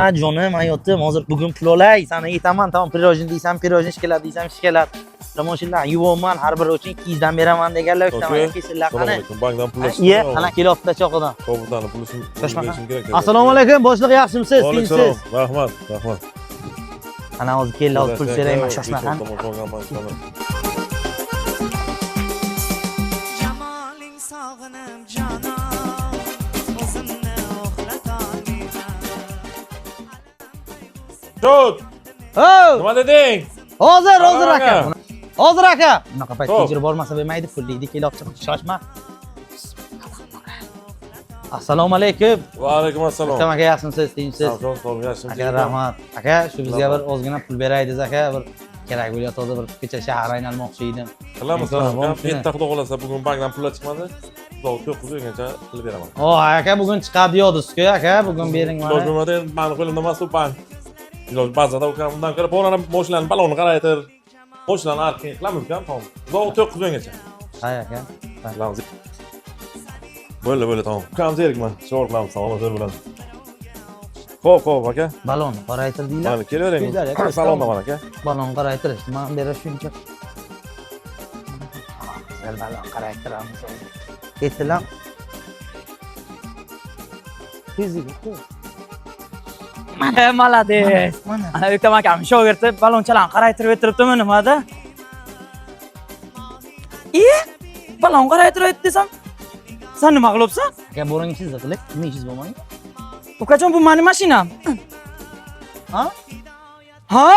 Ha jonim, hayotim, hozir bugun pul olay, sana aytaman, tamam, pirojni deysan, pirojni shikolat deysan, shikolat. Ramoshillar, yuvoman, har biri uchun 200 dan beraman deganlar, o'taman, kesillar qani. Bankdan pul olishdi. Iye, qana kelyapti cho'qidan. Qo'butdan pulishim kerak. Assalomu alaykum, boshliq, yaxshimisiz? Tinchsiz? Rahmat, rahmat. Ana hozir keldi, hozir pul so'rayman, shoshma qani. Jamaling sog'inib jonon, o'zimni uxlatolmayman. Jod, Oh! nima deding? Hozir aka. Hozir aka. Bunaqa payt kechirib bormasa bo'lmaydi, pul deydi, kelyapti, shoshma. Assalomu alaykum. Va alaykum assalom. Aka, yaxshimisiz? Tinchsiz? Sog' yaxshimisiz? Aka, rahmat. Aka, shu bizga bir ozgina pul beraydiz aka, bir kerak bo'layotdi, bir kecha shahar aylanmoqchi edim. Qilamiz, bitta xudo xolasa bugun bankdan pul chiqmadi. Xudo 900gacha qilib beraman. Aka, bugun chiqadi deyapsiz-ku, aka, bugun bering mana. Bo'lmadi, meni qo'limda emas u bank. Iloj ba'zida undan ko'ra bo'lana mashinalarni balonni qaraytir. Mashinalarni arqin qilamiz-ku, tamam. Xudo 900gacha. Hay aka. Qilamiz. Bo'ldi, tamam. Qilamiz erkman. Shor qilamiz, salomat bilan. Xo'p, aka. Balonni qoraytirdinglar. Mana kelavering. Salomda mana aka. Balon qoraytirishdi. Men bera shuncha. Balon qoraytiramiz. Ketdilar. Fizik-ku. Молодец. Ana o'ktam akam shogirdi balonchalarni qaraytirib o'tiribdimi nimada? Balon qaraytirib desam, sen nima qilibsan? Aka, bo'ringizda qilib, nima ishingiz bo'lmaydi? Ukajon bu mening mashinam. Ha? Ha?